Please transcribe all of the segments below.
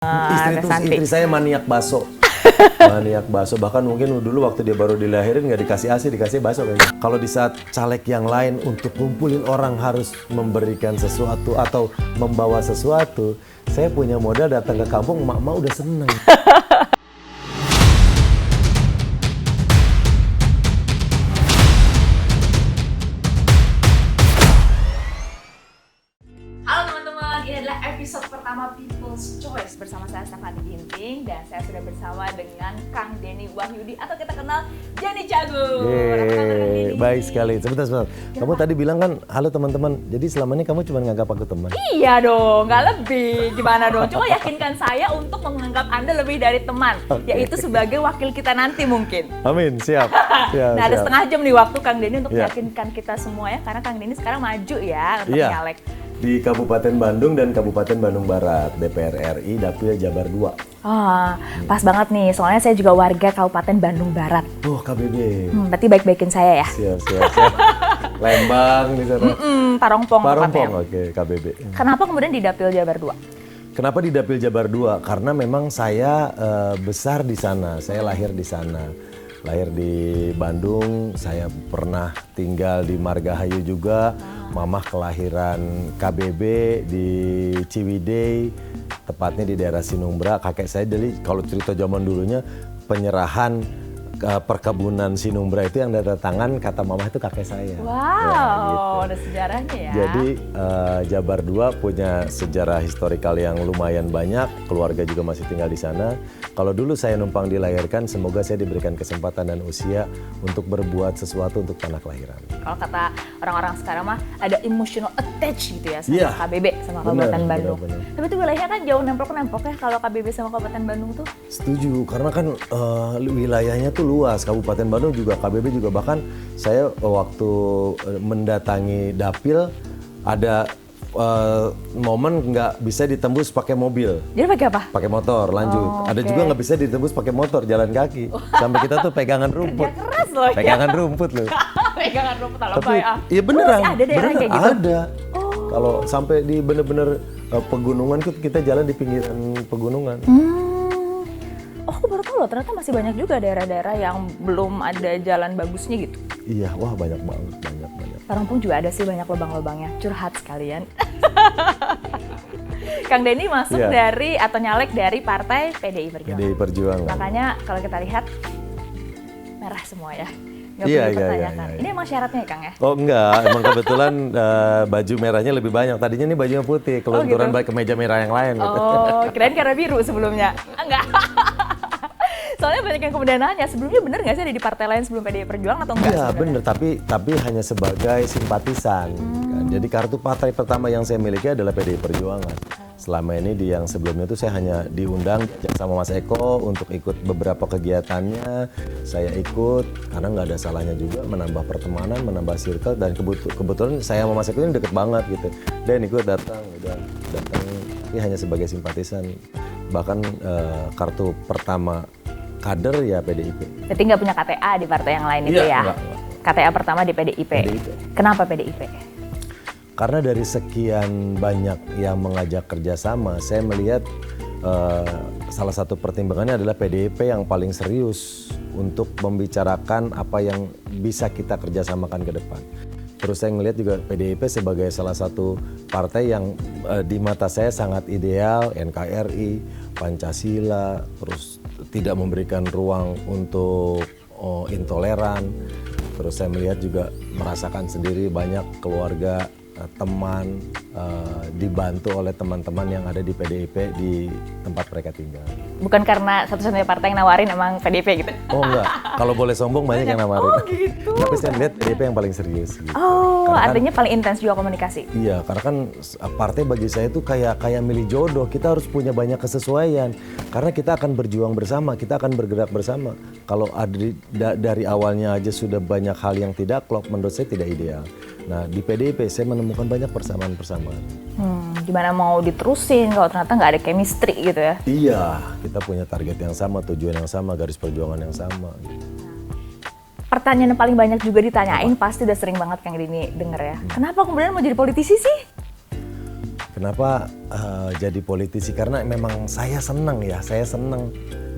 Istri saya maniak bakso. Maniak bakso, bahkan mungkin dulu waktu dia baru dilahirin nggak dikasih ASI, dikasih bakso kayaknya. Kalau di saat caleg yang lain untuk kumpulin orang harus memberikan sesuatu atau membawa sesuatu, saya punya modal datang ke kampung, emak-emak udah seneng. Halo teman-teman, ini adalah episode pertama People's Choice bersama saya Stephanie Ginting dan saya sudah bersama dengan Kang Denny Wahyudi atau kita kenal Jenny Cagur. Yeay, baik sekali. Sebentar. Kamu tadi bilang kan, halo teman-teman. Jadi selama ini kamu cuma nganggap aku teman. Iya dong, nggak lebih. Gimana dong? Cuma yakinkan saya untuk menganggap Anda lebih dari teman, yaitu sebagai wakil kita nanti mungkin. Amin, siap. Nah, ada setengah jam nih waktu Kang Denny untuk Ya. meyakinkan kita semua ya, karena Kang Denny sekarang maju ya untuk Iya. nyalek. Di Kabupaten Bandung dan Kabupaten Bandung Barat, DPR RI, Dapil Jabar 2. Pas banget nih, soalnya saya juga warga Kabupaten Bandung Barat. KBB. Berarti baik-baikin saya ya. Siap. Lembang di sana. Parongpong Parompong, tepatnya. oke, KBB. Kenapa kemudian di Dapil Jabar 2? Kenapa di Dapil Jabar 2? Karena memang saya besar di sana, saya lahir di sana. Lahir di Bandung, saya pernah tinggal di Margahayu juga. Mamah kelahiran KBB di Ciwidey, tepatnya di daerah Sinungbra. Kakek saya jadi kalau cerita zaman dulunya penyerahan perkebunan Sinungbra itu yang tangan kata mama itu kakek saya. Wow, Ya, gitu. ada sejarahnya ya. Jadi Jabar 2 punya sejarah historikal yang lumayan banyak, keluarga juga masih tinggal di sana. Kalau dulu saya numpang dilahirkan, semoga saya diberikan kesempatan dan usia untuk berbuat sesuatu untuk tanah kelahiran. Kalau kata orang-orang sekarang mah ada emotional attach gitu ya sama Iya. KBB, sama Kabupaten Bandung. benar. Tapi itu wilayahnya kan jauh nempel-nempel ya kalau KBB sama Kabupaten Bandung tuh. Setuju, karena kan wilayahnya tuh luas. Kabupaten Bandung juga, KBB juga. Bahkan saya waktu mendatangi Dapil, ada momen nggak bisa ditembus pakai mobil. Jadi pakai apa? Pakai motor, lanjut. Ada juga nggak bisa ditembus pakai motor, jalan kaki. Sampai kita tuh pegangan rumput. Kerja keras loh ya. Pegangan rumput loh. Pegangan rumput ala Tapi ya. iya beneran. Masih ada daerah kayak gitu? Ada. Kalau sampai di bener-bener pegunungan tuh kita jalan di pinggiran pegunungan. Oh, aku baru tahu loh, ternyata masih banyak juga daerah-daerah yang belum ada jalan bagusnya gitu. Iya, wah banyak banget, banyak. Parongpong juga ada sih banyak lubang-lubangnya. Curhat sekalian. Kang Denny masuk Iya. dari atau nyalek dari partai PDI Perjuangan. PDI Perjuangan. Makanya kalau kita lihat merah semua ya. Nggak Iya, perlu iya, dipertanyakan. iya. Ini emang syaratnya ya Kang ya? Oh enggak, emang kebetulan baju merahnya lebih banyak. Tadinya ini bajunya putih, kelunturan balik ke meja merah yang lain. Gitu. Oh, kirain karena biru sebelumnya. Enggak. Soalnya banyak yang kemudian nanya, sebelumnya bener nggak sih ada di partai lain sebelum PDI Perjuangan atau enggak? Iya sebenarnya? bener, tapi hanya sebagai simpatisan. Kan. Jadi kartu partai pertama yang saya miliki adalah PDI Perjuangan. Selama ini di yang sebelumnya itu saya hanya diundang sama Mas Eko untuk ikut beberapa kegiatannya. Saya ikut karena nggak ada salahnya juga menambah pertemanan, menambah circle, dan kebetulan saya sama Mas Eko ini deket banget gitu. Dan ikut datang, ini hanya sebagai simpatisan. Bahkan kartu pertama kader ya PDIP. Jadi nggak punya KTA di partai yang lain itu ya? Enggak. KTA pertama di PDIP. Kenapa PDIP? Karena dari sekian banyak yang mengajak kerjasama, saya melihat salah satu pertimbangannya adalah PDIP yang paling serius untuk membicarakan apa yang bisa kita kerjasamakan ke depan. Terus saya melihat juga PDIP sebagai salah satu partai yang di mata saya sangat ideal, NKRI, Pancasila, terus tidak memberikan ruang untuk intoleran. Terus saya melihat juga merasakan sendiri banyak keluarga, teman, dibantu oleh teman-teman yang ada di PDIP di tempat mereka tinggal. Bukan karena satu-satunya partai yang nawarin emang PDIP gitu? Oh enggak, kalau boleh sombong banyak yang nawarin. Oh gitu. Tapi saya lihat PDIP yang paling serius. Gitu. Oh, Karena kan- artinya paling intens juga komunikasi? Iya, karena kan partai bagi saya itu kayak milih jodoh. Kita harus punya banyak kesesuaian. Karena kita akan berjuang bersama, kita akan bergerak bersama. Kalau dari awalnya aja sudah banyak hal yang tidak klop, menurut saya tidak ideal. Nah, di PDIP saya menemukan banyak persamaan-persamaan. Gimana mau diterusin kalau ternyata nggak ada chemistry gitu ya? Iya, kita punya target yang sama, tujuan yang sama, garis perjuangan yang sama. Gitu. Pertanyaan yang paling banyak juga ditanyain, pasti udah sering banget Kang Denny denger ya. Kenapa kemudian mau jadi politisi sih? Kenapa jadi politisi? Karena memang saya senang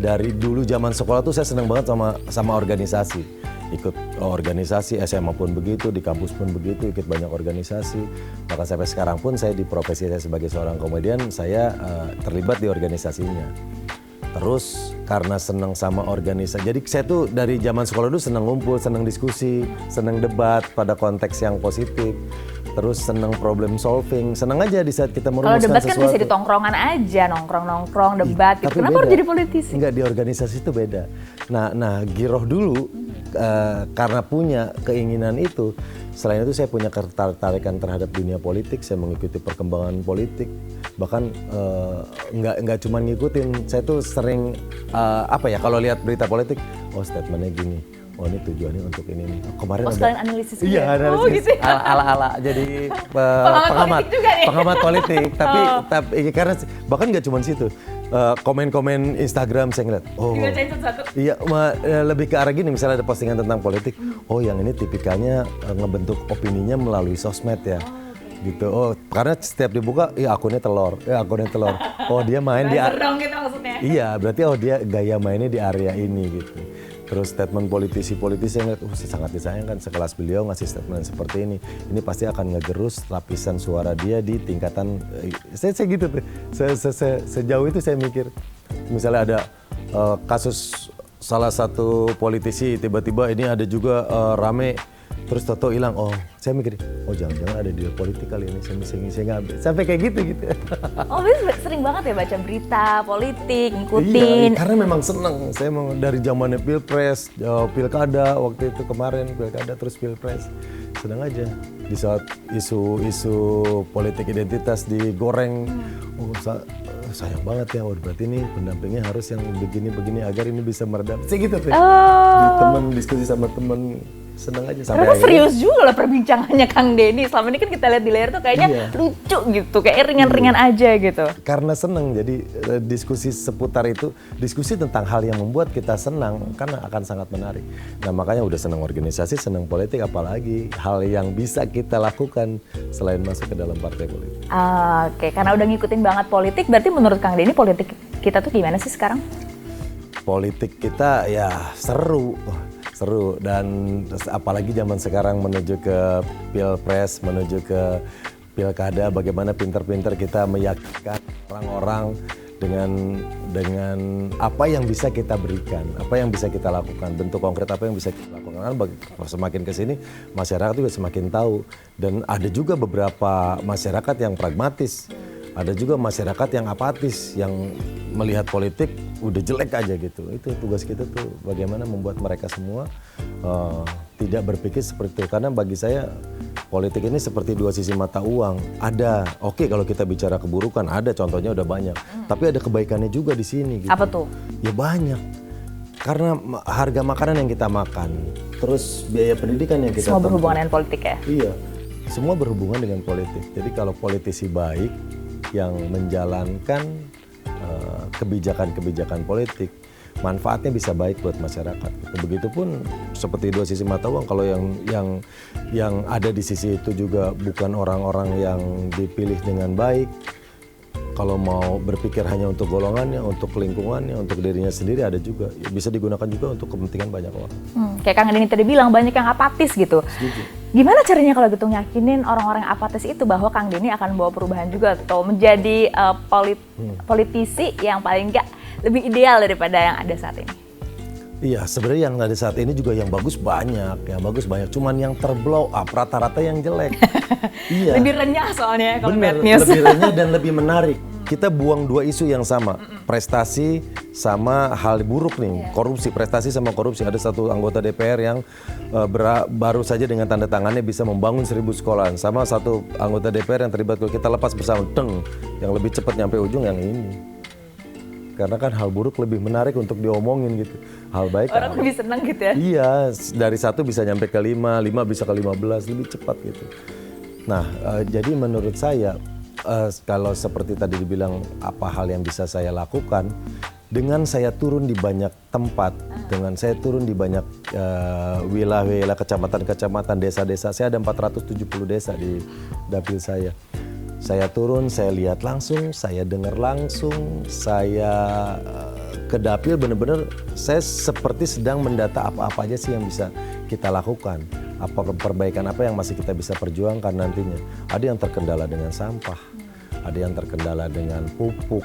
dari dulu zaman sekolah tuh saya senang banget sama organisasi. Ikut organisasi SMA pun begitu, di kampus pun begitu, ikut banyak organisasi. Maka sampai sekarang pun saya di profesi saya sebagai seorang komedian, saya terlibat di organisasinya. Terus karena senang sama organisasi, jadi saya tuh dari zaman sekolah dulu senang ngumpul, senang diskusi, senang debat pada konteks yang positif. Terus senang problem solving, senang aja di saat kita merumuskan sesuatu. Kalau debat kan bisa di tongkrongan aja, nongkrong debat gitu. Kenapa harus jadi politisi? Enggak, di organisasi itu beda. Nah Giroh dulu karena punya keinginan itu, selain itu saya punya ketertarikan terhadap dunia politik, saya mengikuti perkembangan politik. Bahkan nggak cuma ngikutin, saya tuh sering kalau lihat berita politik, oh statementnya gini. Oh ini tujuannya untuk ini nih. Kemarin sekalian analisis gitu. Iya, analisis. Gitu. Ala-ala jadi pengamat politik. Tapi karena bahkan nggak cuma situ. Komen-komen Instagram saya ngeliat. Oh. Dibacain satu-satu. Iya, lebih ke arah gini, misalnya ada postingan tentang politik. Oh, yang ini tipikalnya ngebentuk opininya melalui sosmed ya. Gitu. Oh, karena setiap dibuka, akunnya telur. Oh, dia main di dong gitu maksudnya. Iya, berarti dia gaya mainnya di area ini gitu. Terus statement politisi yang ngeliat, sangat disayangkan sekelas beliau ngasih statement seperti ini. Ini pasti akan ngegerus lapisan suara dia di tingkatan, saya gitu tuh. Sejauh itu saya mikir, misalnya ada kasus salah satu politisi tiba-tiba ini ada juga rame, terus Toto hilang. Oh, saya mikir, oh jangan-jangan ada deal politik kali ini, saya ngambil. Sampai kayak gitu. Oh, sering banget ya baca berita politik, ngikutin. Iya, karena memang seneng. Saya dari zamannya pilpres, pilkada, waktu itu kemarin pilkada terus pilpres. Seneng aja. Di saat isu politik identitas digoreng, sayang banget ya, berarti ini pendampingnya harus yang begini-begini agar ini bisa meredam. Saya gitu tuh. Diskusi sama temen. Seneng aja sampai karena serius juga lah perbincangannya Kang Denny. Selama ini kan kita lihat di layar tuh kayaknya lucu gitu, kayak ringan-ringan aja gitu. Karena seneng, jadi diskusi seputar itu, diskusi tentang hal yang membuat kita senang, karena akan sangat menarik. Nah makanya udah senang organisasi, senang politik, apalagi hal yang bisa kita lakukan selain masuk ke dalam partai politik. Oke, karena udah ngikutin banget politik, berarti menurut Kang Denny politik kita tuh gimana sih sekarang? Politik kita ya seru dan apalagi zaman sekarang menuju ke pilpres, menuju ke pilkada, bagaimana pinter-pinter kita meyakinkan orang-orang dengan apa yang bisa kita berikan, apa yang bisa kita lakukan, bentuk konkret apa yang bisa kita lakukan. Karena semakin kesini masyarakat juga semakin tahu, dan ada juga beberapa masyarakat yang pragmatis. Ada juga masyarakat yang apatis, yang melihat politik udah jelek aja gitu. Itu tugas kita tuh bagaimana membuat mereka semua tidak berpikir seperti itu. Karena bagi saya politik ini seperti dua sisi mata uang. Ada, oke, kalau kita bicara keburukan ada, contohnya udah banyak. Tapi ada kebaikannya juga di sini. Gitu. Apa tuh? Ya banyak. Karena harga makanan yang kita makan, terus biaya pendidikan yang kita semua berhubungan dengan politik ya? Iya, semua berhubungan dengan politik. Jadi kalau politisi baik yang menjalankan kebijakan-kebijakan politik, manfaatnya bisa baik buat masyarakat. Begitupun seperti dua sisi mata uang, kalau yang ada di sisi itu juga bukan orang-orang yang dipilih dengan baik, kalau mau berpikir hanya untuk golongannya, untuk lingkungannya, untuk dirinya sendiri, ada juga bisa digunakan juga untuk kepentingan banyak orang. Kayak Kang Denny tadi bilang, banyak yang apatis gitu. Gimana caranya kalau gitu yakinin orang-orang apatis itu bahwa Kang Denny akan bawa perubahan juga atau menjadi politisi yang paling nggak lebih ideal daripada yang ada saat ini? Iya, sebenarnya yang ada saat ini juga yang bagus banyak. Cuman yang terblow up, rata-rata yang jelek. Iya. Lebih renyah soalnya kalau Bad news. Lebih renyah dan lebih menarik. Kita buang dua isu yang sama, prestasi sama hal buruk nih, korupsi, prestasi sama korupsi. Ada satu anggota DPR yang baru saja dengan tanda tangannya bisa membangun 1000 sekolahan, sama satu anggota DPR yang terlibat, kalau kita lepas bersama, yang lebih cepat nyampe ujung yang ini. Karena kan hal buruk lebih menarik untuk diomongin gitu, hal baik orang lebih senang gitu ya? Iya, dari 1 bisa nyampe ke 5 bisa ke 15, lebih cepat gitu. Nah, jadi menurut saya, kalau seperti tadi dibilang apa hal yang bisa saya lakukan, dengan saya turun di banyak tempat, dengan saya turun di banyak wilayah-wilayah, kecamatan-kecamatan, desa-desa, saya ada 470 desa di dapil saya. Saya turun, saya lihat langsung, saya dengar langsung, saya ke dapil benar-benar saya seperti sedang mendata apa-apa aja sih yang bisa kita lakukan. Apa perbaikan apa yang masih kita bisa perjuangkan nantinya. Ada yang terkendala dengan sampah, ada yang terkendala dengan pupuk.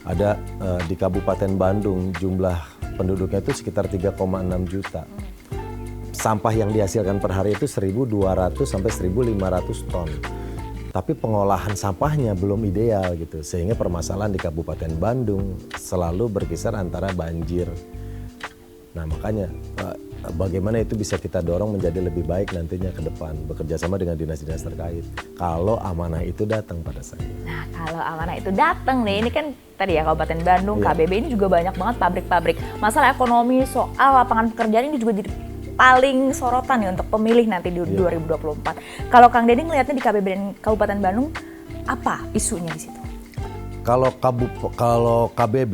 Ada di Kabupaten Bandung jumlah penduduknya itu sekitar 3,6 juta. Sampah yang dihasilkan per hari itu 1.200 sampai 1.500 ton. Tapi pengolahan sampahnya belum ideal gitu, sehingga permasalahan di Kabupaten Bandung selalu berkisar antara banjir. Nah makanya bagaimana itu bisa kita dorong menjadi lebih baik nantinya ke depan, bekerja sama dengan dinas-dinas terkait. Kalau amanah itu datang pada saya. Nah kalau amanah itu datang nih, ini kan tadi ya Kabupaten Bandung, KBB ini juga banyak banget pabrik-pabrik. Masalah ekonomi, soal lapangan pekerjaan ini juga jadi paling sorotan nih untuk pemilih nanti di 2024. Kalau Kang Denny melihatnya di Kabupaten Bandung, apa isunya di situ? Kalau KBB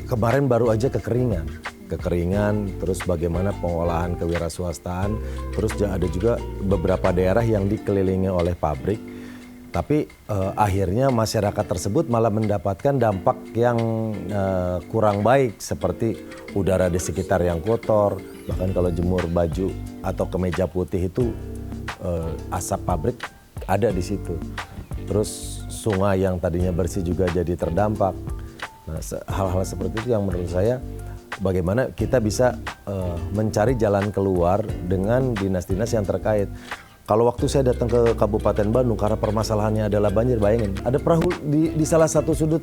kemarin baru aja kekeringan, terus bagaimana pengolahan kewirausahaan, terus ada juga beberapa daerah yang dikelilingi oleh pabrik. Tapi akhirnya masyarakat tersebut malah mendapatkan dampak yang kurang baik seperti udara di sekitar yang kotor, bahkan kalau jemur baju atau kemeja putih itu asap pabrik ada di situ. Terus sungai yang tadinya bersih juga jadi terdampak. Nah, hal-hal seperti itu yang menurut saya bagaimana kita bisa mencari jalan keluar dengan dinas-dinas yang terkait. Kalau waktu saya datang ke Kabupaten Bandung karena permasalahannya adalah banjir, bayangin ada perahu di salah satu sudut.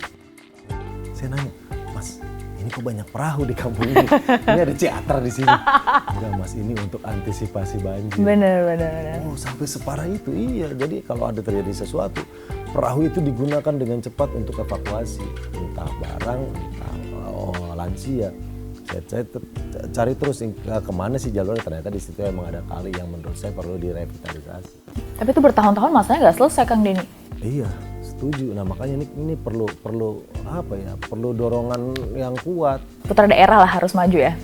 Saya nanya, Mas, ini kok banyak perahu di kampung ini? Ini ada teater di sini. Enggak Mas, ini untuk antisipasi banjir. Benar. Oh sampai separah itu, iya. Jadi kalau ada terjadi sesuatu, perahu itu digunakan dengan cepat untuk evakuasi. Entah barang, entah lansia. Saya cari terus kemana sih jalurnya, ternyata di situ emang ada kali yang menurut saya perlu direvitalisasi. Tapi itu bertahun-tahun masalahnya nggak selesai Kang Denny. Iya, setuju. Nah makanya ini perlu apa ya? Perlu dorongan yang kuat. Putra daerah lah harus maju ya.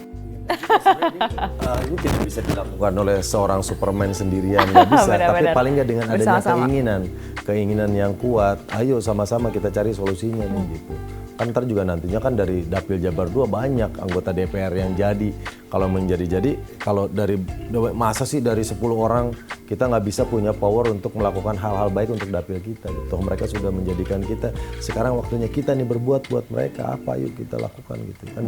Ini tidak bisa dilakukan oleh seorang Superman sendirian, nggak bisa. Tapi paling nggak dengan adanya keinginan yang kuat. Ayo sama-sama kita cari solusinya gitu. Kan ntar juga nantinya kan dari Dapil Jabar 2 banyak anggota DPR yang jadi. Kalau kalau dari masa sih dari 10 orang kita nggak bisa punya power untuk melakukan hal-hal baik untuk dapil kita. Gitu. Mereka sudah menjadikan kita, sekarang waktunya kita nih berbuat buat mereka, apa yuk kita lakukan gitu. Kan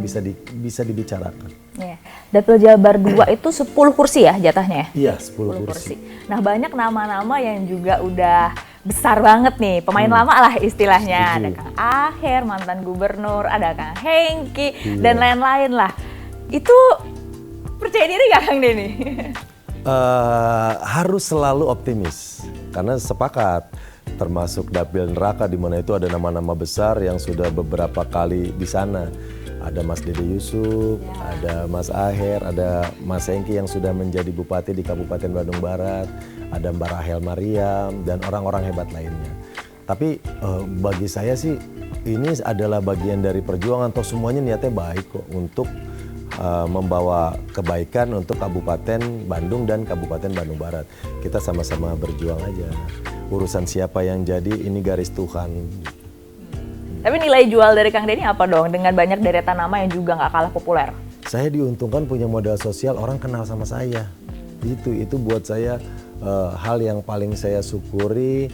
bisa dibicarakan. Yeah. Dapil Jabar 2 itu 10 kursi ya jatahnya? Iya, 10 kursi. Nah banyak nama-nama yang juga udah besar banget nih, pemain lama lah istilahnya. Ada Kang Aher, mantan gubernur, ada Kang Hengki, dan lain-lain lah. Itu percaya diri gak Kang Denny? Harus selalu optimis, karena sepakat. Termasuk Dapil Neraka di mana itu ada nama-nama besar yang sudah beberapa kali di sana. Ada Mas Dede Yusuf, ada Mas Aher, ada Mas Hengki yang sudah menjadi bupati di Kabupaten Bandung Barat, ada Mbak Rahel Mariam, dan orang-orang hebat lainnya. Tapi bagi saya sih ini adalah bagian dari perjuangan, atau semuanya niatnya baik kok untuk membawa kebaikan untuk Kabupaten Bandung dan Kabupaten Bandung Barat. Kita sama-sama berjuang aja. Urusan siapa yang jadi ini garis Tuhan. Tapi nilai jual dari Kang Denny apa dong dengan banyak deretan nama yang juga nggak kalah populer? Saya diuntungkan punya modal sosial, orang kenal sama saya. Itu buat saya hal yang paling saya syukuri.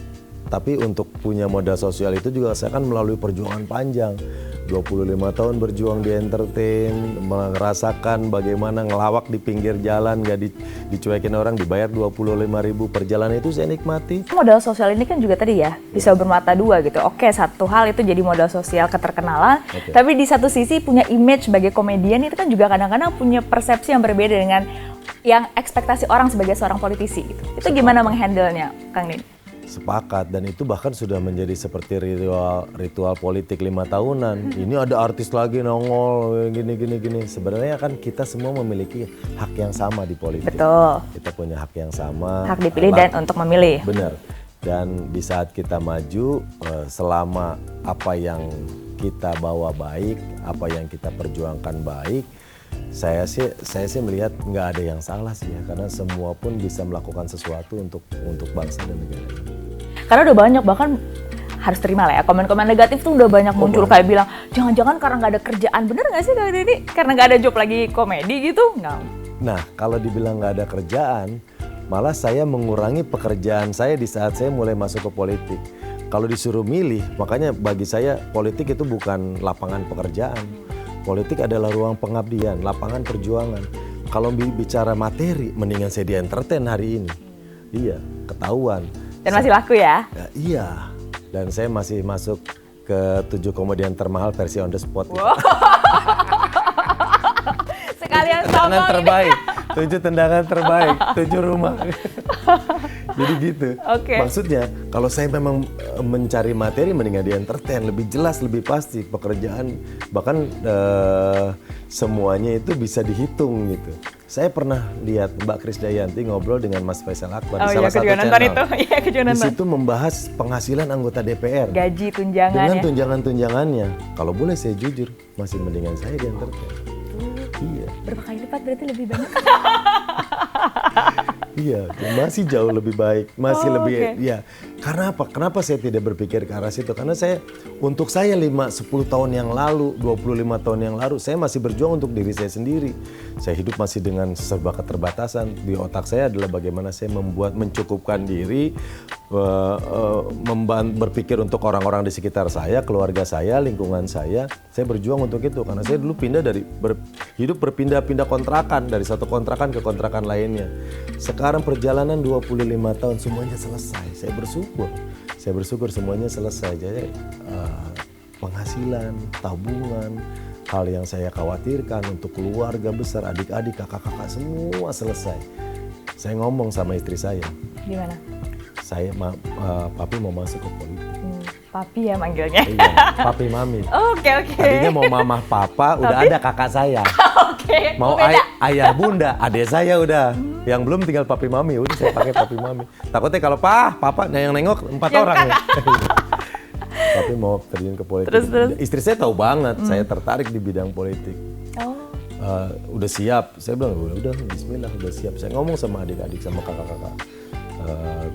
Tapi untuk punya modal sosial itu juga saya kan melalui perjuangan panjang. 25 tahun berjuang di entertain, merasakan bagaimana ngelawak di pinggir jalan, gak dicuekin orang, dibayar 25.000 per jalan, itu saya nikmati. Modal sosial ini kan juga tadi ya, bisa bermata dua gitu. Oke, satu hal itu jadi modal sosial keterkenalan, tapi di satu sisi punya image sebagai komedian itu kan juga kadang-kadang punya persepsi yang berbeda dengan yang ekspektasi orang sebagai seorang politisi gitu. Itu gimana menghandle-nya, Kang Denny? Sepakat, dan itu bahkan sudah menjadi seperti ritual politik 5 tahunan. Ini ada artis lagi nongol gini. Sebenarnya kan kita semua memiliki hak yang sama di politik. Betul. Kita punya hak yang sama. Hak dipilih dan untuk memilih. Benar. Dan di saat kita maju, selama apa yang kita bawa baik, apa yang kita perjuangkan baik, saya sih melihat nggak ada yang salah sih ya, karena semua pun bisa melakukan sesuatu untuk bangsa dan negara ini. Karena udah banyak, bahkan harus terima lah ya, komen-komen negatif tuh udah banyak muncul kayak bilang jangan-jangan karena nggak ada kerjaan, bener nggak sih Kang Denny? Karena nggak ada job lagi komedi gitu? Nggak. Nah, kalau dibilang nggak ada kerjaan, malah saya mengurangi pekerjaan saya di saat saya mulai masuk ke politik. Kalau disuruh milih, makanya bagi saya politik itu bukan lapangan pekerjaan. Politik adalah ruang pengabdian, lapangan perjuangan. Kalau bicara materi, mendingan saya di entertain hari ini. Iya, ketahuan. Dan masih laku ya? Iya, dan saya masih masuk ke 7 komedian termahal versi on the spot. Wow. Sekalian Tendangan sombong terbaik, 7 tendangan terbaik, 7 rumah. Jadi gitu. Oke. Maksudnya kalau saya memang mencari materi mendingan di entertain, lebih jelas, lebih pasti pekerjaan, bahkan semuanya itu bisa dihitung gitu. Saya pernah lihat Mbak Krisdayanti ngobrol dengan Mas Faisal Akbar di salah satu channel. Iya, aku juga Di nonton. situ membahas penghasilan anggota DPR. Gaji tunjangan Dengan ya. tunjangan-tunjangannya. Kalau boleh saya jujur, masih mendingan saya di entertain. Iya. Berapa kali lipat berarti lebih banyak? Iya, masih jauh lebih baik, masih Oh, lebih, oke. ya. Karena apa? Kenapa saya tidak berpikir ke arah situ? Karena untuk saya 5-10 tahun yang lalu, 25 tahun yang lalu, saya masih berjuang untuk diri saya sendiri. Saya hidup masih dengan serba keterbatasan. Di otak saya adalah bagaimana saya mencukupkan diri, berpikir untuk orang-orang di sekitar saya, keluarga saya, lingkungan saya. Saya berjuang untuk itu, karena saya dulu hidup berpindah-pindah kontrakan, dari satu kontrakan ke kontrakan lainnya. Sekarang perjalanan 25 tahun semuanya selesai. Saya bersyukur semuanya selesai. Jadi penghasilan, tabungan, hal yang saya khawatirkan untuk keluarga besar, adik-adik, kakak-kakak semua selesai. Saya ngomong sama istri saya, Gimana? Papi mau masuk ke politik. Papi ya manggilnya. Iya, papi mami. Oke. Tadinya mau mama papa, udah ada kakak saya. Oke. Mau ayah bunda, adik saya udah. Yang belum tinggal papi mami, udah saya pakai papi mami. Takutnya kalau papa, yang nengok 4 orang ya. Tapi mau terjun ke politik. Terus. Istri saya tahu banget, saya tertarik di bidang politik. Oh. Udah siap, saya bilang udah bismillah, udah siap. Saya ngomong sama adik-adik, sama kakak-kakak,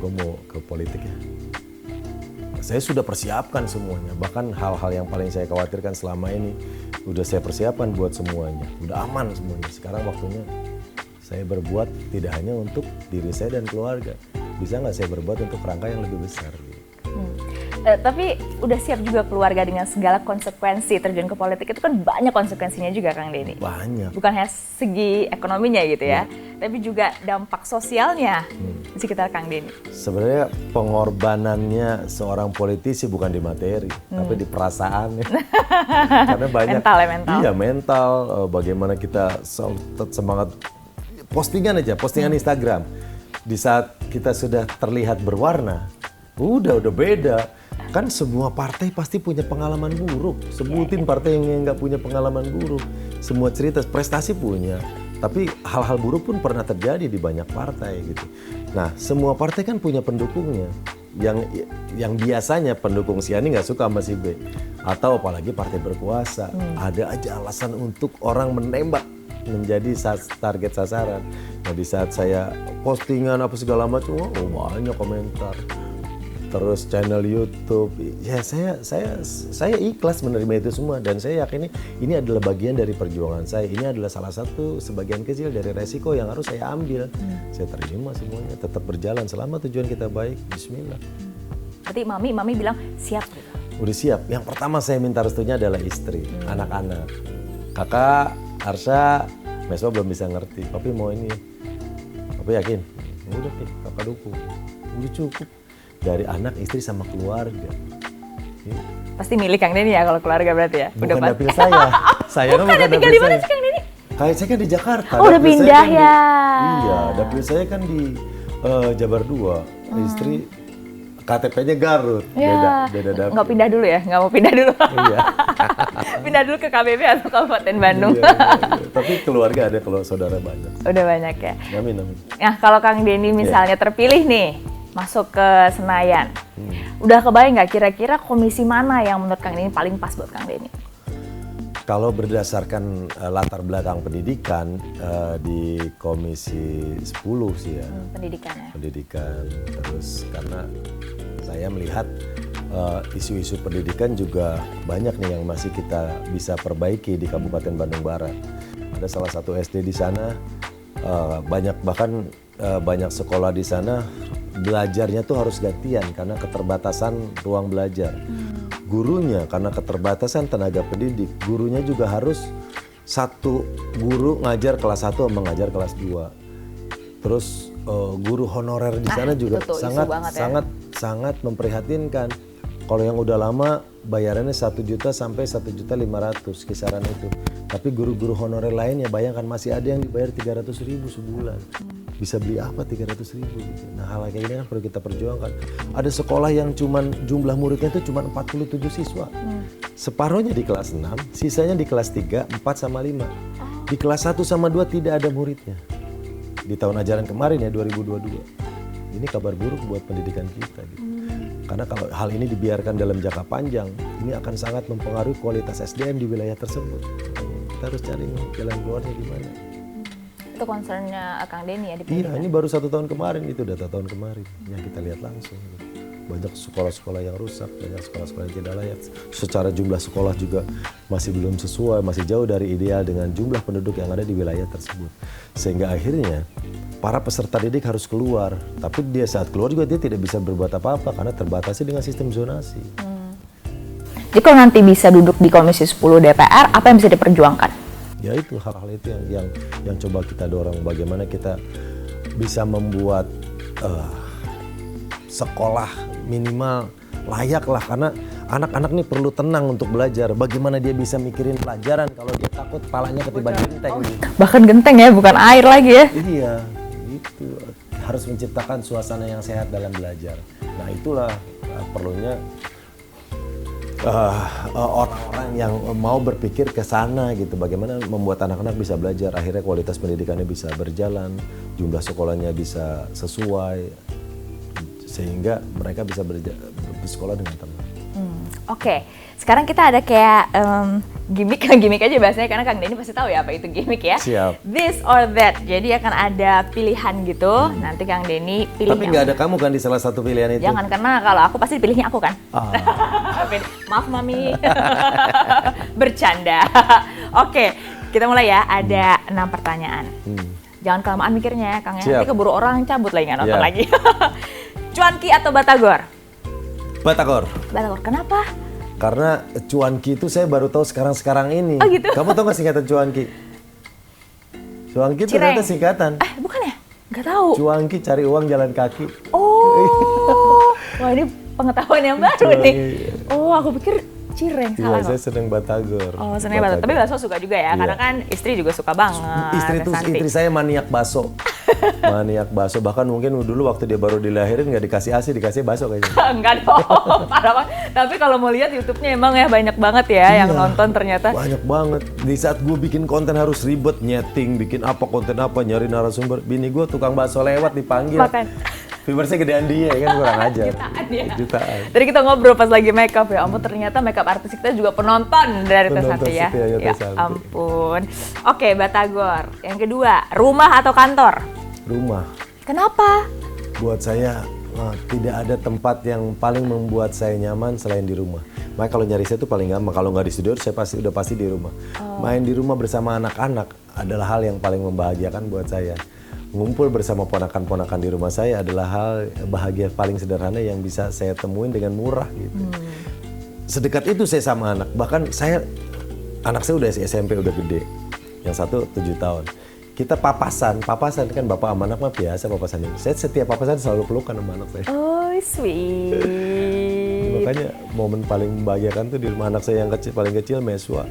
gue mau ke politik ya. Saya sudah persiapkan semuanya, bahkan hal-hal yang paling saya khawatirkan selama ini udah saya persiapkan buat semuanya, udah aman semuanya. Sekarang waktunya saya berbuat tidak hanya untuk diri saya dan keluarga, bisa nggak saya berbuat untuk kerangka yang lebih besar. Tapi udah siap juga keluarga dengan segala konsekuensi terjun ke politik, itu kan banyak konsekuensinya juga Kang Denny. Banyak. Bukan hanya segi ekonominya gitu ya, tapi juga dampak sosialnya di sekitar Kang Denny. Sebenarnya pengorbanannya seorang politisi bukan di materi, tapi di perasaan. Karena banyak. Mental. Iya, mental. Bagaimana kita semangat. Postingan Instagram. Di saat kita sudah terlihat berwarna, udah beda. Kan semua partai pasti punya pengalaman buruk. Sebutin partai yang nggak punya pengalaman buruk. Semua cerita, prestasi punya. Tapi hal-hal buruk pun pernah terjadi di banyak partai gitu. Nah, semua partai kan punya pendukungnya. Yang biasanya pendukung si A ini nggak suka sama si B. Atau apalagi partai berkuasa. Ada aja alasan untuk orang menembak menjadi target sasaran. Nah, di saat saya postingan apa segala macam, banyak komentar. Terus channel YouTube, ya saya ikhlas menerima itu semua, dan saya yakin ini adalah bagian dari perjuangan saya. Ini adalah salah satu sebagian kecil dari resiko yang harus saya ambil. Saya terima semuanya, tetap berjalan selama tujuan kita baik. Bismillah. Berarti mami bilang siap gitu. Udah siap. Yang pertama saya minta restunya adalah istri, anak-anak. Kakak, Arsha, Meswa belum bisa ngerti. Papi mau ini. Papi yakin? Udah, kakak dukung. Udah cukup. Dari anak, istri, sama keluarga. Pasti milik Kang Denny ya kalau keluarga berarti ya? Bukan dapil saya. Saya kan bukan tinggal dapil di mana saya. sih Kang Denny? Kayak saya kan di Jakarta. Oh, udah Dapil saya pindah kan ya? Iya, dapil saya kan di Jabar 2. Istri KTP-nya Garut. Beda dapil. Nggak pindah dulu ya? Nggak mau pindah dulu? Iya. Pindah dulu ke KBP atau Kabupaten Bandung? Iya. Tapi keluarga ada, kalau saudara banyak. Udah banyak ya? Amin. Nah, kalau Kang Denny misalnya terpilih nih, masuk ke Senayan. Udah kebayang nggak kira-kira komisi mana yang menurut Kang Denny paling pas buat Kang Denny? Kalau berdasarkan latar belakang pendidikan di komisi 10 sih ya. Pendidikan ya? Pendidikan, terus karena saya melihat isu-isu pendidikan juga banyak nih yang masih kita bisa perbaiki di Kabupaten Bandung Barat. Ada salah satu SD di sana, banyak sekolah di sana belajarnya tuh harus gantian karena keterbatasan ruang belajar. Gurunya karena keterbatasan tenaga pendidik, gurunya juga harus satu guru ngajar kelas 1 sama ngajar kelas 2. Terus guru honorer di sana juga sangat memprihatinkan. Kalau yang udah lama bayarannya 1 juta sampai 1.500.000 kisaran itu. Tapi guru-guru honorer lainnya bayangkan masih ada yang dibayar 300.000 sebulan. Bisa beli apa 300.000 gitu. Nah hal kayak gini kan perlu kita perjuangkan. Ada sekolah yang cuman jumlah muridnya itu cuma 47 siswa. Separuhnya di kelas 6, sisanya di kelas 3, 4 sama 5. Di kelas 1 sama 2 tidak ada muridnya. Di tahun ajaran kemarin ya 2022. Ini kabar buruk buat pendidikan kita gitu. Karena kalau hal ini dibiarkan dalam jangka panjang, ini akan sangat mempengaruhi kualitas SDM di wilayah tersebut. Kita harus cari jalan keluarnya gimana. Itu concernnya Kang Denny ya di Iya, pendidikan? ini baru 1 tahun kemarin, itu data tahun kemarin yang kita lihat langsung. Banyak sekolah-sekolah yang rusak, banyak sekolah-sekolah yang tidak layak. Secara jumlah sekolah juga masih belum sesuai, masih jauh dari ideal dengan jumlah penduduk yang ada di wilayah tersebut. Sehingga akhirnya para peserta didik harus keluar, tapi dia saat keluar juga dia tidak bisa berbuat apa-apa karena terbatasi dengan sistem zonasi. Jadi kalau nanti bisa duduk di Komisi 10 DPR, apa yang bisa diperjuangkan? Ya itu hal-hal itu yang coba kita dorong, bagaimana kita bisa membuat sekolah minimal layak lah, karena anak-anak nih perlu tenang untuk belajar. Bagaimana dia bisa mikirin pelajaran kalau dia takut kepalanya ketiban genteng. Bahkan genteng ya, bukan air lagi ya? Iya, itu harus menciptakan suasana yang sehat dalam belajar. Nah itulah perlunya orang-orang yang mau berpikir ke sana gitu. Bagaimana membuat anak-anak bisa belajar, akhirnya kualitas pendidikannya bisa berjalan, jumlah sekolahnya bisa sesuai, sehingga mereka bisa bersekolah dengan tenang. Oke, sekarang kita ada kayak gimmick aja bahasanya, karena Kang Denny pasti tahu ya apa itu gimmick ya. Siap. This or that, jadi akan ada pilihan gitu. Nanti Kang Denny pilih. Tapi nggak ada kamu kan di salah satu pilihan itu? Jangan, karena kalau aku pasti pilihnya aku kan. Maaf Mami, bercanda. Oke, kita mulai ya. Ada 6 pertanyaan. Jangan kelamaan mikirnya ya Kang ya. Nanti keburu orang cabut lagi nggak nonton lagi. Cuanki atau Batagor? Batagor. Batagor, kenapa? Karena cuanki itu saya baru tahu sekarang ini. Oh gitu? Kamu tahu nggak singkatan cuanki? Cuanki itu ternyata singkatan. Bukan ya? Nggak tahu. Cuanki cari uang jalan kaki. Oh, wah ini pengetahuan yang baru nih. Oh, aku pikir cireng, salah. Iya, saya seneng Batagor. Oh, seneng Batagor. Tapi bakso suka juga ya, karena kan istri juga suka banget. Istri saya maniak bakso. Maniak bakso, bahkan mungkin dulu waktu dia baru dilahirin nggak dikasih ASI, dikasih bakso kayaknya. Enggak dong, parah banget. Tapi kalau mau lihat YouTube-nya emang ya banyak banget ya yang nonton ternyata. Banyak banget. Di saat gue bikin konten harus ribet, nyeting, bikin apa, konten apa, nyari narasumber. Bini gue tukang bakso lewat dipanggil. Makan. Viewersnya gedean dia kan, kurang ajar. Jutaan ya. Jutaan. Tadi kita ngobrol pas lagi makeup ya, ampun ternyata makeup artis kita juga penonton dari Trisakti ya. Ya ampun. Oke, Batagor. Yang kedua, rumah atau kantor? Rumah. Kenapa? Buat saya tidak ada tempat yang paling membuat saya nyaman selain di rumah. Makanya kalau nyari saya itu paling gampang. Kalau nggak di studio, saya udah pasti di rumah. Main di rumah bersama anak-anak adalah hal yang paling membahagiakan buat saya. Ngumpul bersama ponakan-ponakan di rumah saya adalah hal bahagia paling sederhana yang bisa saya temuin dengan murah gitu. Sedekat itu saya sama anak. Bahkan anak saya udah SMP, udah gede. Yang satu 7 tahun. Kita papasan kan bapak sama anak mah biasa papasan ini. Saya setiap papasan selalu pelukan sama anak saya. Oh, sweet. Makanya momen paling membahagiakan tuh di rumah anak saya yang paling kecil Meswa.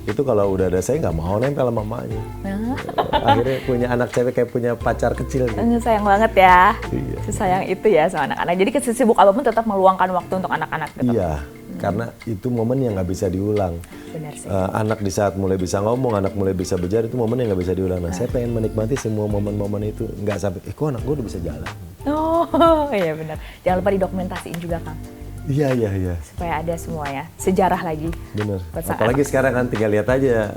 Itu kalau udah ada saya nggak mau nempel sama mamanya. Akhirnya punya anak cewek kayak punya pacar kecil gitu. Sayang banget ya. Iya. Sayang itu ya sama anak-anak. Jadi kesibuk apapun tetap meluangkan waktu untuk anak-anak gitu. Iya, karena itu momen yang nggak bisa diulang. Benar sih. Anak di saat mulai bisa ngomong, anak mulai bisa berjalan, itu momen yang nggak bisa diulang. Nah, saya pengen menikmati semua momen-momen itu. Nggak sampai, kok anak gue udah bisa jalan. Oh iya benar. Jangan lupa didokumentasiin juga Kang. Iya. Supaya ada semua ya, sejarah lagi. Bener. Apalagi sekarang kan tinggal lihat aja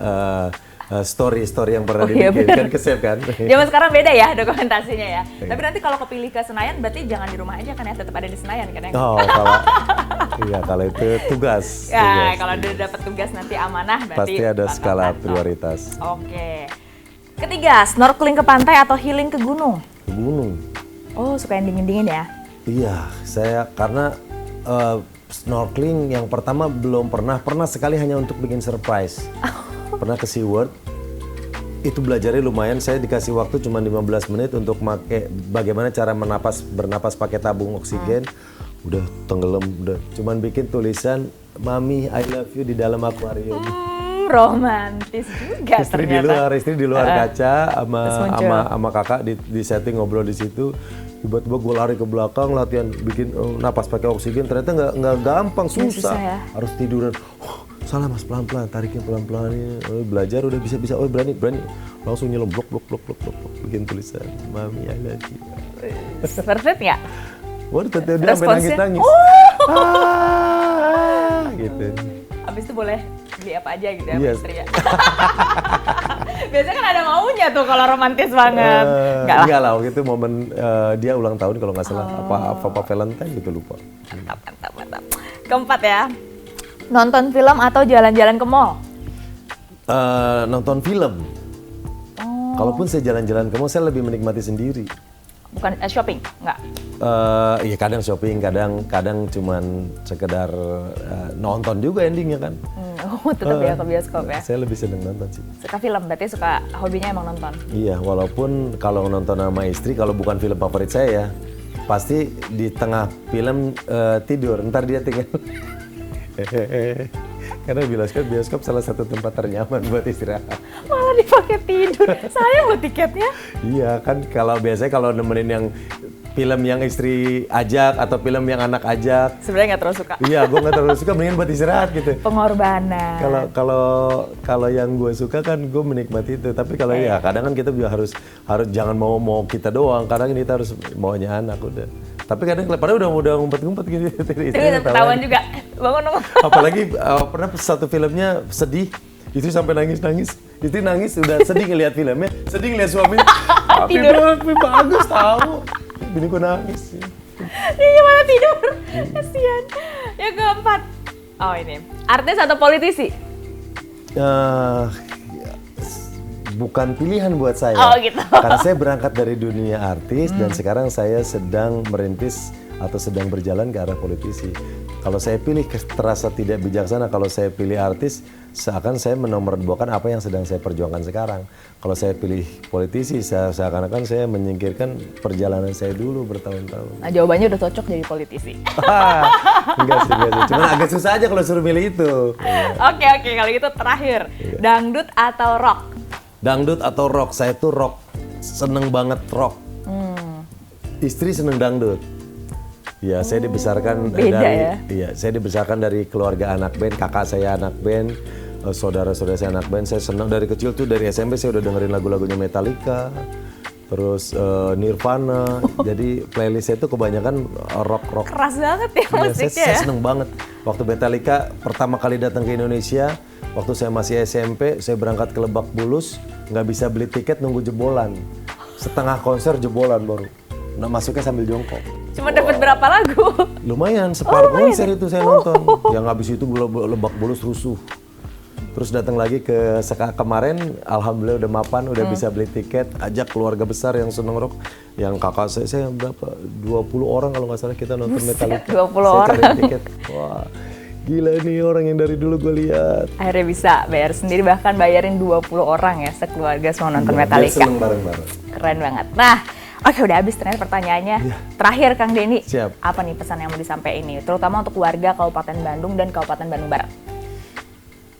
story yang pernah dibikin kan ke-save kan. Zaman sekarang beda ya dokumentasinya ya. Tapi nanti kalau kepilih ke Senayan berarti jangan di rumah aja kan ya, tetap ada di Senayan kan ya. Oh, Iya, kalau itu tugas. Ya, kalau udah dapat tugas nanti amanah berarti Pasti ada bakal skala kantor. prioritas. Oke. Ketiga, snorkeling ke pantai atau healing ke gunung? Ke gunung. Oh, suka yang dingin-dingin ya? Iya, saya karena snorkeling yang pertama belum pernah sekali hanya untuk bikin surprise. Pernah ke SeaWorld, itu belajarnya lumayan, saya dikasih waktu cuma 15 menit untuk bagaimana cara bernapas pakai tabung oksigen. Udah tenggelam, udah cuman bikin tulisan Mami I love you di dalam akuarium. Romantis juga ternyata. Istri di luar kaca Terus muncul. sama kakak di setting ngobrol di situ. Tiba-tiba gue lari ke belakang latihan bikin napas pakai oksigen, ternyata nggak gampang, susah ya. harus tiduran. Salah mas, pelan-pelan, tarikin pelan-pelan. Belajar udah bisa, berani langsung nyelam blok bikin tulisan Mami I love you. Perfect nggak? Waduh, dia sampai nangis. Gitu. Abis itu boleh beli apa aja gitu ya sama Yes. istri ya. Biasanya kan ada maunya tuh kalau romantis banget. Enggak lah, waktu itu momen dia ulang tahun kalau nggak salah, apa Valentine gitu lupa. Mantap. Keempat ya, nonton film atau jalan-jalan ke mall? Nonton film. Kalaupun saya jalan-jalan ke mall, saya lebih menikmati sendiri. Bukan shopping, nggak? Iya kadang shopping, kadang cuman sekedar nonton juga endingnya kan. Tetap ya ke bioskop ya. Saya lebih seneng nonton sih. Suka film, berarti suka hobinya emang nonton. Iya, walaupun kalau nonton sama istri, kalau bukan film favorit saya ya, pasti di tengah film tidur, ntar dia tinggal. Karena bioskop salah satu tempat ternyaman buat istirahat. Malah dipakai tidur, sayang loh tiketnya. Iya kan, biasanya kalau nemenin yang film yang istri ajak atau film yang anak ajak. Sebenarnya nggak terlalu suka. Iya, gue nggak terlalu suka, mendingan buat istirahat gitu. Pengorbanan. Kalau yang gue suka kan gue menikmati itu. Tapi kalau ya kadang kan kita juga harus jangan mau kita doang. Kadang kita harus maunya anak udah. Tapi kadang padahal udah ngumpet-ngumpet gitu. Itu ketahuan juga. Bangun. Apalagi pernah satu filmnya sedih, istri sampai nangis. Istri nangis udah sedih ngelihat filmnya, sedih ngelihat suaminya. Tapi bagus tahu. Bini gue nangis. Dia malah tidur. Kasian. Yang keempat. Oh ini, artis atau politisi? Bukan pilihan buat saya. Oh gitu. Karena saya berangkat dari dunia artis dan sekarang saya sedang merintis atau sedang berjalan ke arah politisi. Kalau saya pilih terasa tidak bijaksana, kalau saya pilih artis seakan saya menomorduakan apa yang sedang saya perjuangkan sekarang. Kalau saya pilih politisi, seakan-akan saya menyingkirkan perjalanan saya dulu bertahun-tahun. Nah jawabannya udah cocok jadi politisi. Enggak sih. Cuman agak susah aja kalau suruh milih itu. Oke, kalau gitu terakhir. Dangdut atau rock? Dangdut atau rock? Saya tuh rock, seneng banget rock. Istri seneng dangdut. Ya, saya dibesarkan saya dibesarkan dari keluarga anak band, kakak saya anak band, saudara-saudara saya anak band. Saya senang dari kecil tuh, dari SMP saya udah dengerin lagu-lagunya Metallica, terus Nirvana. Jadi playlist saya tuh kebanyakan rock. Keras banget ya musiknya. Saya seneng banget. Waktu Metallica pertama kali datang ke Indonesia, waktu saya masih SMP, saya berangkat ke Lebak Bulus, nggak bisa beli tiket, nunggu jebolan. Setengah konser jebolan baru. Nah, masuknya sambil jongkok. Cuma dapat berapa lagu? Lumayan, separuh konser itu saya nonton. Yang habis itu Lebak Bulus rusuh. Terus datang lagi ke kemarin, alhamdulillah udah mapan, udah bisa beli tiket, ajak keluarga besar yang seneng rock. Yang kakak saya berapa? 20 orang kalau nggak salah kita nonton Metallica. 20 saya orang. cari tiket. Wah, gila nih orang yang dari dulu gue lihat. Akhirnya bisa bayar sendiri, bahkan bayarin 20 orang ya sekeluarga semua nonton Metallica. Seneng bareng-bareng. Keren banget. Nah, oke udah habis ternyata pertanyaannya. Terakhir Kang Denny, Siap. apa nih pesan yang mau disampaikan ini? Terutama untuk warga Kabupaten Bandung dan Kabupaten Bandung Barat.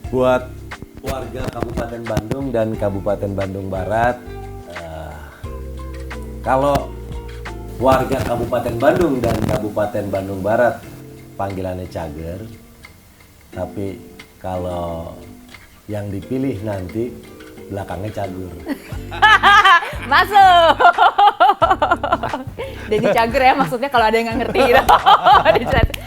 Buat warga Kabupaten Bandung dan Kabupaten Bandung Barat, kalau warga Kabupaten Bandung dan Kabupaten Bandung Barat panggilannya Cager, tapi kalau yang dipilih nanti belakangnya Cagur. Masuk. Denny Cagur ya, maksudnya kalau ada yang nggak ngerti gitu.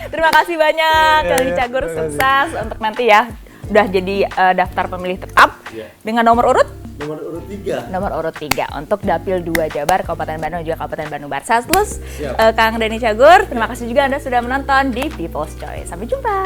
Terima kasih banyak Denny Cagur, sukses untuk nanti ya. Udah jadi daftar pemilih tetap dengan nomor urut Nomor urut 3. Nomor urut 3 untuk Dapil 2 Jabar, Kabupaten Bandung juga Kabupaten Bandung Barat. Terus Kang Denny Cagur, terima kasih juga Anda sudah menonton di People's Choice. Sampai jumpa.